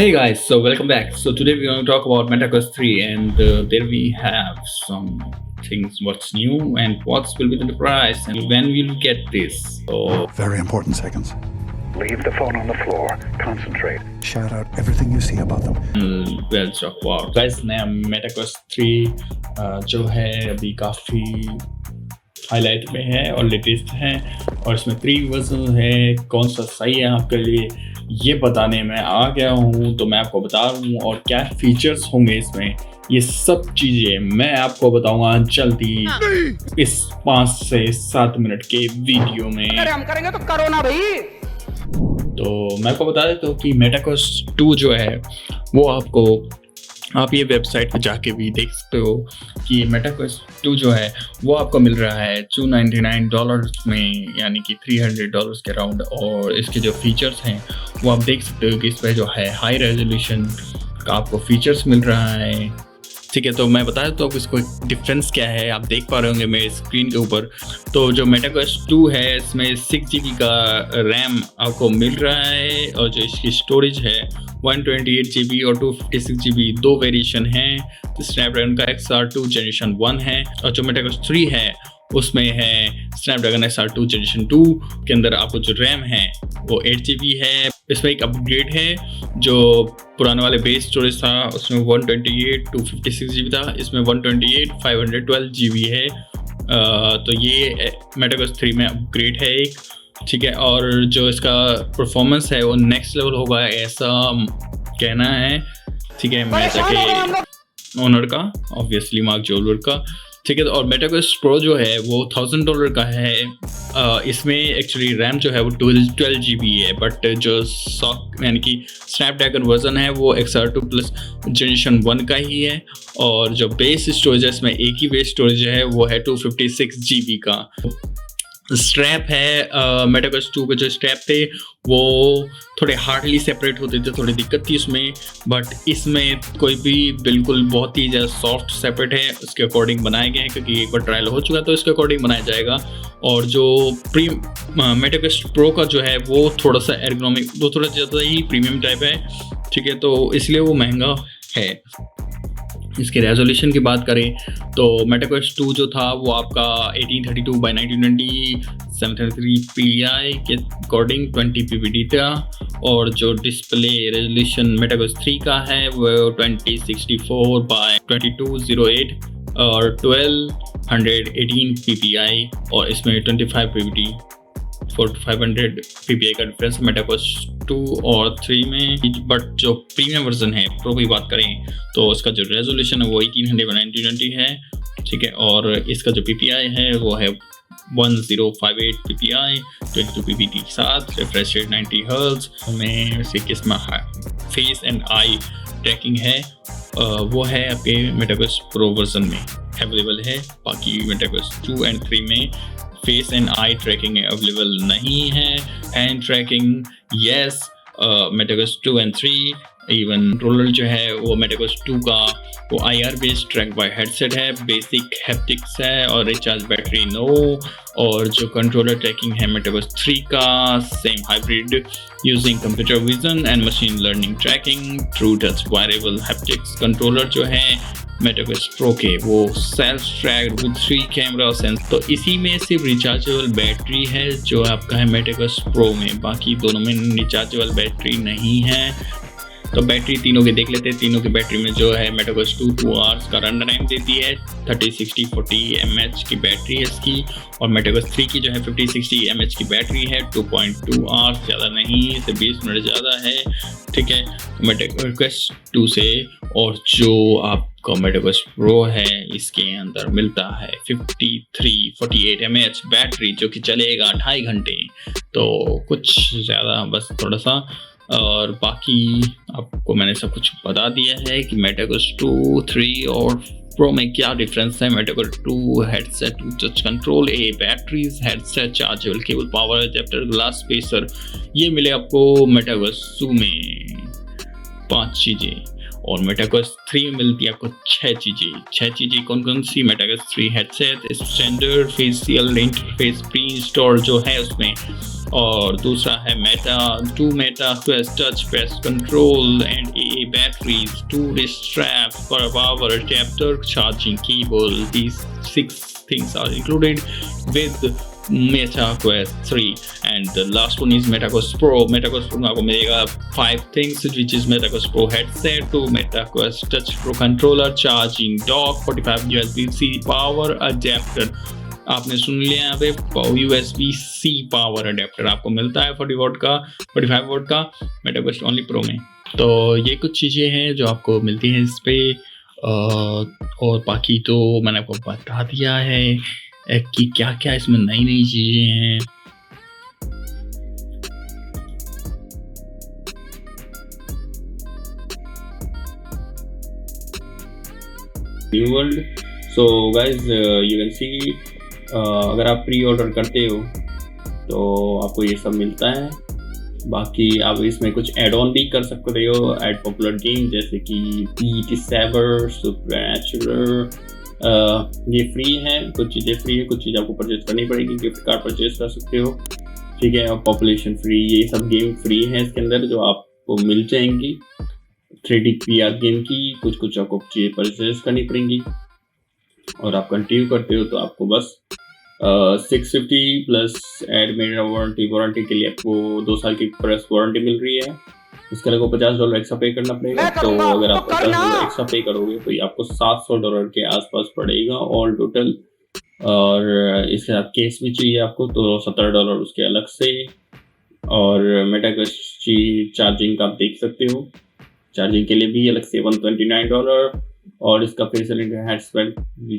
Hey guys, so welcome back. So today we're going to talk about MetaQuest 3 and there we have some things what's new and what will be the price and when we'll get this. So Very important seconds. Leave the phone on the floor. Concentrate. Shout out everything you see about them. we'll talk about guys नया MetaQuest 3 जो है अभी काफ़ी highlight में है और latest है और इसमें 3 वर्जन है। कौन सा सही है आपके लिए ये बताने में आ गया हूँ, तो मैं आपको बता दूँ और क्या फीचर्स होंगे इसमें, ये सब चीज़ें मैं आपको बताऊंगा जल्दी इस 5 से 7 मिनट के वीडियो में। हम करेंगे तो करो ना भाई। तो मैं आपको बता देता हूँ कि MetaQuest 2 जो है वो आप ये वेबसाइट पर जाके भी देख सकते हो कि MetaQuest 2 जो है वो आपको मिल रहा है $299 में, यानी कि $300 के अराउंड। और इसके जो फीचर्स हैं वो आप देख सकते हो कि इसमें जो है हाई रेजोल्यूशन का आपको फीचर्स मिल रहा है। ठीक है, तो मैं बता देता हूँ इसको डिफरेंस क्या है, आप देख पा रहे होंगे मेरे स्क्रीन के ऊपर। तो जो MetaQuest 2 है इसमें 6GB का रैम आपको मिल रहा है और जो इसकी स्टोरेज है 128GB और 256GB, दो वेरिएशन हैं। स्नैपड्रैगन का XR2 जनरेशन 1 है और जो MetaQuest 3 है उसमें है स्नैपड्रैगन XR2 जनरेशन 2 के अंदर आपको जो रैम है वो 8GB है। इसमें एक अपग्रेड है, जो पुराने वाले बेस स्टोरेज था उसमें 128 256GB था, इसमें 128 512GB है। तो ये MetaQuest 3 में अपग्रेड है एक, ठीक है। और जो इसका परफॉर्मेंस है वो नेक्स्ट लेवल होगा ऐसा कहना है, ठीक है, मैं जाके ओनर का ऑब्वियसली मार्क जोलवर का, ठीक है। और MetaQuest Pro जो है वो $1000 का है। इसमें एक्चुअली रैम जो है वो 12GB है, बट जो सॉक यानी कि स्नैपड्रैगन वर्जन है वो XR2 प्लस जनरेशन 1 का ही है। और जो बेस स्टोरेज है इसमें एक ही बेस स्टोरेज है वो है 256GB का। स्ट्रैप है MetaQuest 2 के जो स्ट्रैप थे वो थोड़े हार्डली सेपरेट होते थे, थोड़ी दिक्कत थी उसमें, बट इसमें कोई भी बिल्कुल बहुत ही ज़्यादा सॉफ्ट सेपरेट है, उसके अकॉर्डिंग बनाए गए हैं क्योंकि एक बार ट्रायल हो चुका है तो इसके अकॉर्डिंग बनाया जाएगा। और जो MetaQuest Pro का जो है वो थोड़ा सा एर्गोनॉमिक, वो थोड़ा ज़्यादा ही प्रीमियम टाइप है, ठीक है, तो इसलिए वो महंगा है। इसके रेजोल्यूशन की बात करें तो MetaQuest 2 जो था वो आपका 1832x1920 733 pI के अकॉर्डिंग 20 ppt था। और जो डिस्प्ले रेजोल्यूशन MetaQuest 3 का है वो 2064x2208 और 1218 ppi और इसमें 25 ppt 500 ppi का डिफरेंस MetaQuest 2 और 3 में। बट जो प्रीमियम वर्जन है प्रो की बात करें तो उसका जो रेजोल्यूशन है वो 1800x1920 है, ठीक है। और इसका जो ppi है वो है 1058 ppi 22 ppt के साथ, रिफ्रेश रेट 90 हर्ट्ज में। इसी किस्म फेस एंड आई ट्रैकिंग है वो है आपके MetaQuest Pro वर्जन में अवेलेबल है। बाकी MetaQuest 2 एंड 3 में face and eye tracking available नहीं है। Hand tracking yes MetaQuest 2 and 3, even controller जो है वो MetaQuest 2 का वो IR based track by headset है, बेसिक हैप्टिक्स है और रिचार्ज बैटरी नो। और जो कंट्रोलर ट्रैकिंग है MetaQuest 3 का same hybrid using computer vision and machine learning tracking, TruTouch wearable haptics. Controller जो है MetaQuest Pro के वो self track with 3 camera sense. तो इसी में सिर्फ रिचार्जेबल बैटरी है जो आपका है MetaQuest Pro में, बाकी दोनों में रिचार्जेबल बैटरी नहीं है। तो बैटरी तीनों के देख लेते हैं। तीनों की बैटरी में जो है MetaQuest 2 आवर्स का रन टाइम देती है, 30-60-40 mAh की बैटरी है इसकी। और MetaQuest 3 की जो है 50-60 mAh की बैटरी है, 2.2 आवर्स, ज़्यादा नहीं, इसे 20 मिनट ज़्यादा है, ठीक है, MetaQuest 2 से। और जो आपका MetaQuest Pro है इसके अंदर मिलता है 53-48 mAh बैटरी जो कि चलेगा 2.5 घंटे, तो कुछ ज़्यादा बस थोड़ा सा। और बाकी आपको मैंने सब कुछ बता दिया है कि MetaQuest 2, 3 और Pro में क्या डिफरेंस है। MetaQuest 2 headset touch control, batteries, headset, chargeable cable, power adapter, glass spacer, ये मिले आपको MetaQuest 2 में 5 चीज़ें। और MetaQuest 3 में मिलती है आपको 6 चीज़ें। कौन कौन सी? MetaQuest 3 headset, standard facial interface pre install जो है उसमें और दूसरा है Meta quest touch pest control and AA batteries, 2 wrist straps for power adapter, charging cable. These 6 things are included with Meta Quest 3 and the last one is Meta Quest Pro. Meta Quest Pro में आपको मिलेगा 5 things which is Meta Quest Pro headset, 2 Meta Quest Touch Pro controller, charging dock, 45 USB-C power adapter. आपने सुन लिया यहाँ पे USB-C power adapter आपको मिलता है 45 वोल्ट का मेटा क्वेस्ट ओनली प्रो में। तो ये कुछ चीज़ें हैं जो आपको मिलती हैं इस पे और बाकी तो मैंने आपको बता दिया है कि क्या क्या इसमें नई नई चीज़ें हैं। New world, so guys you can see अगर आप प्री ऑर्डर करते हो तो आपको ये सब मिलता है। बाकी आप इसमें कुछ एड ऑन भी कर सकते हो, एड पॉपुलर गेम जैसे कि बीट सेवर, सुपरनैचुरल, ये फ्री है, कुछ चीज़ें फ्री है, कुछ चीज़ें आपको परचेज करनी पड़ेगी, गिफ्ट कार्ड परचेज कर सकते हो, ठीक है। और पॉपुलेशन फ्री, ये सब गेम फ्री है इसके अंदर जो आपको मिल जाएंगी। 3D VR गेम की कुछ आपको चीज़ें परचेज करनी पड़ेंगी और आप कंटिन्यू करते हो तो आपको बस 650 प्लस एड मेरा वारंटी के लिए आपको 2 साल की प्रेस वारंटी मिल रही है। उसके लिए आपको $50 एक्स्ट्रा पे करना पड़ेगा। तो अगर आप $50 एक्स्ट्रा पे करोगे तो ये आपको $700 के आसपास पड़ेगा ऑल टोटल। और इसके साथ केस भी चाहिए आपको तो $70 उसके अलग से। और मेटाक्वेस्ट की चार्जिंग का आप देख सकते हो, चार्जिंग के लिए भी अलग से $129। और इसका फेशियल हेडसेट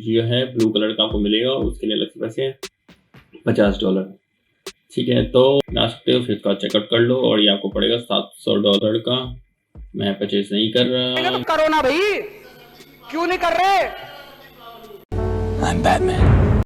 जो है ब्लू कलर का आपको मिलेगा, उसके लिए अलग से पैसे $50, ठीक है। तो ला सकते हो, फिर इसका चेकआउट कर लो और ये आपको पड़ेगा $700 का। मैं परचेज नहीं कर रहा। तो करो ना भाई, क्यों नहीं कर रहे? I'm Batman.